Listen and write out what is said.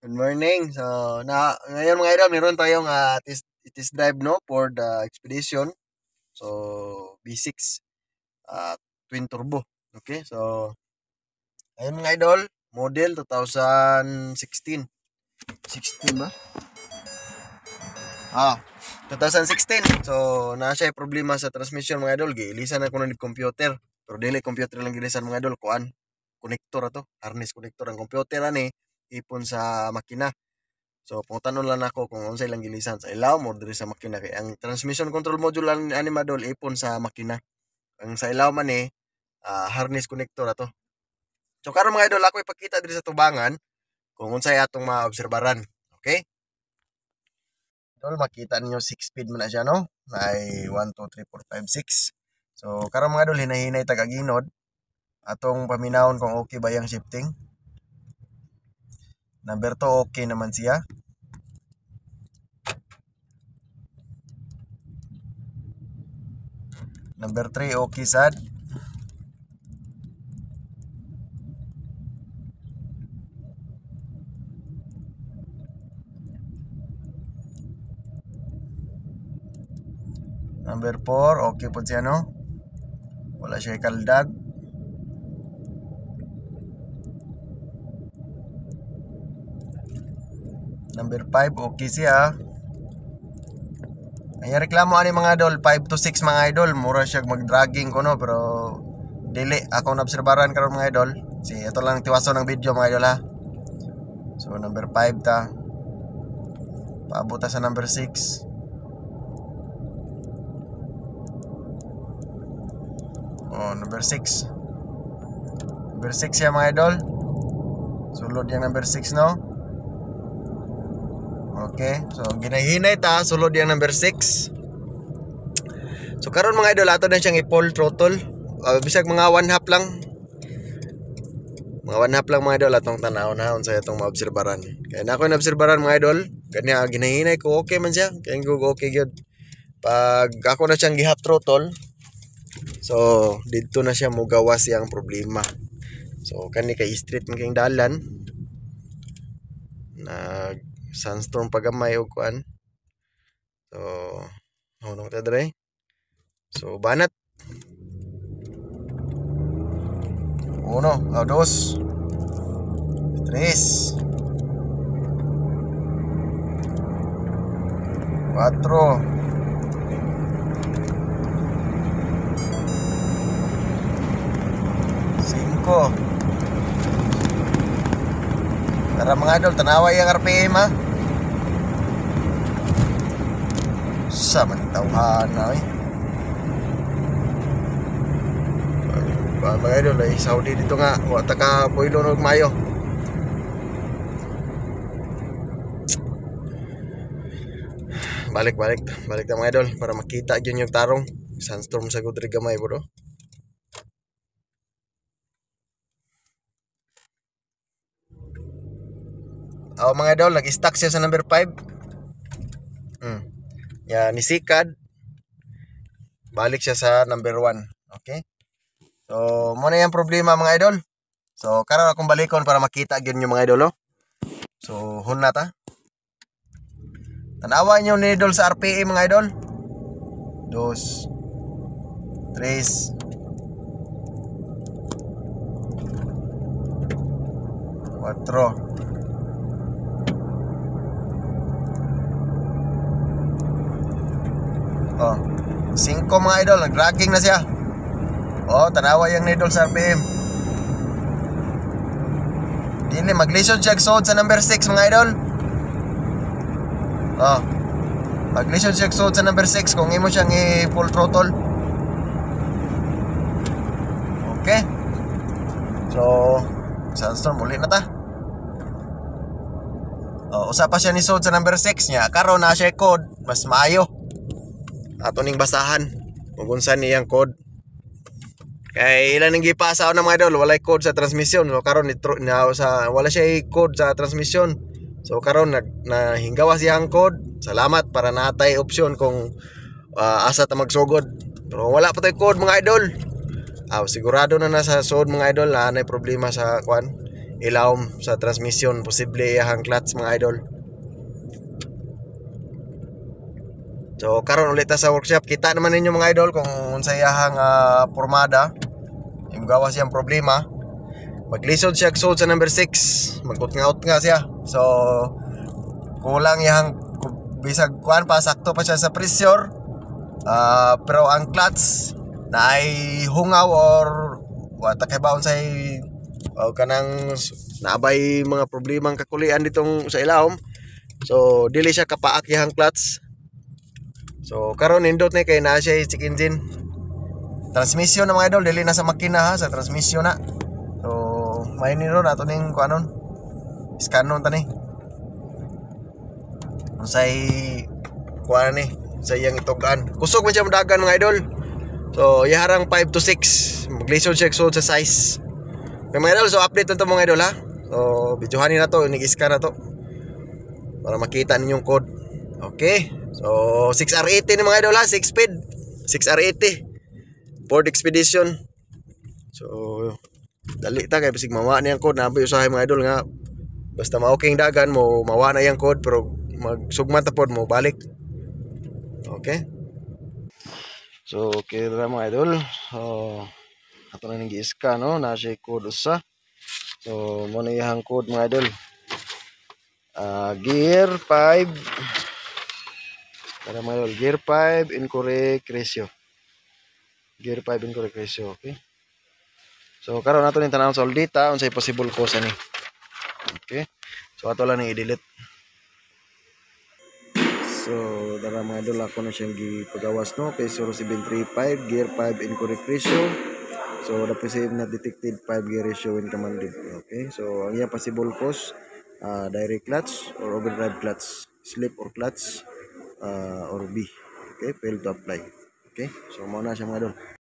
Good morning. So, ngayon mga idol, meron tayong test drive no for the Expedition. So, B6 twin turbo. Okay? So, ayun mga idol, model 2016. 16 ba? 2016. So, na siya problema sa transmission mga idol. Giilisan ako ng computer. Pero dili computer lang gilisan mga idol. Kuan, connector ato. Harness connector ang computer ani ipon sa makina. So, pangutanon lang ako kung unsay lang gilisan sa ilaw mo diri sa makina kay ang transmission control module ani madol ipon sa makina. Ang sa ilaw man harness connector ato. So karon mga idol ako ipakita diri sa tubangan kung unsay atong maobserbaran. Okay? Idol makita ninyo 6 speed man na siya no. May 1 2 3 4 5 6. So karon mga idol hinahinay tagaginod atong paminawon kung okay ba yung shifting. Number 2 okay naman siya. Number 3 okay sad. Number 4 okay po siya no. Wala siya kaldag. Number 5 okay siya. Ay reklamo ani mga idol 5 to 6 mga idol mura siya mag-dragging ko no pero dili ako naobserbaran karon mga idol. Si ito lang tiwaso ng video mga idol ha. So number 5 ta. Paabot ta sa number 6. Oh, number 6. Number 6 siya mga idol. Sulod yung number 6 no. Okay, so ginahinay ta sulod yung number 6. So karon mga idol ato na siyang i-full throttle. Bisag mga 1/2 lang. Mga 1/2 lang mga idol atong tanaw-nahon sa itong maobserbaran. Kaya na ako naobserbaran mga idol, kanya ginahinay ko okay man siya. Kaya ko okay gyud. Pag ako na siyang gi-half throttle, so dito na siya mugawas yang problema. So kani kay street man kayong dalan. Nag sandstorm pagamay og kuan. So hunong ta dre. So banat. 1, 2, 3, 4, 5. Tara mga idol, tanawa yung RPM ha. Sa manitawhan na mga idol ay Saudi dito nga. Wata ka puilo ng mayo. Balik na mga idol para makita yun yung tarong. Sandstorm sa gudri gamay bro. Mga idol, nag-stuck siya sa number 5. Nisikad. Balik siya sa number 1. Okay? So, muna yung problema mga idol. So, karon akong balikon para makita yun yung mga idol. So, hunna ta. Tanawa nyo ni idol sa RPM mga idol. 2, 3, 4. 5 mga idol, nag-dragging na siya. Tanawa yung needle sa RPM. Dili mag-lesion check sod sa number 6 mga idol. Mag-lesion check sod sa number 6 kung imo siyang i-full throttle. Okay. So, sandstorm muli na ta. Usa pa siya ni sod sa number 6 niya. Karon na siya code, mas maayo. Ato ning basahan kung unsa niyang code. Kay ilan ning gipasa na mga idol, walay code sa transmission. So karon wala siya code sa transmission. So karon nahinggawa siya ang code. Salamat para natay option kung asa ta magsugod. Pero wala pa tay code mga idol. Sigurado na nasa sod mga idol na nay problema sa kwan. ilawom sa transmission, posible iyahang clutch mga idol. So karon ulit ta sa workshop, kita naman ninyo mga idol kung unsa iyahang pormada. Imgawa siyang problema. Maglisod siya sud sa number 6, magut-ngaut nga siya. So kulang iyahang bisag kuan pa, sakto pa siya sa pressure. Pero ang clutch na ay hungaw or wata kay baon say kanang naabay mga problemang kakulian ditong sa ilawom. So dili siya kapaak iyang clutch. So karon nindot ni kay naa siya check engine. Transmission na mga idol, dili na sa makina ha, sa transmission na. So may niro na to ning kuanon. Scanon tani. Unsay kuan ni sa iyang itugan. Kusog man siya dagan mga idol. So iharang 5 to 6. Maglisod siya so sa size. Okay, mga idol, so update na to mga idol ha. So videohanin na to, inig-scan na to para makita ninyong code. Okay. So 6R80 ni mga idol ha, 6 speed. 6R80 Ford Expedition. So dali ta kay bisig mawa niyang code, nabi usahay mga idol nga basta ma-okay dagan mo mawa na yang code pero magsugman ta pod mo balik. Okay. So okay ra mga idol. So ato na ning gi-scan no, na siya code usa. So mo na iyang code mga idol. Gear 5. Para mga idol, gear 5 incorrect ratio. Gear 5 incorrect ratio, okay. So karon nato ning tanawon sa data unsay possible cause ani. Okay. So ato lang ni i-delete. So dara mga idol, ako na siyang gipagawas no kay 0735 gear 5 incorrect ratio. So the possible not detected 5 gear ratio when commanded. Okay. So ang iya possible cause direct clutch or overdrive clutch, slip or clutch, or B. Okay, fail to apply. Okay. So mao na siya mga idol.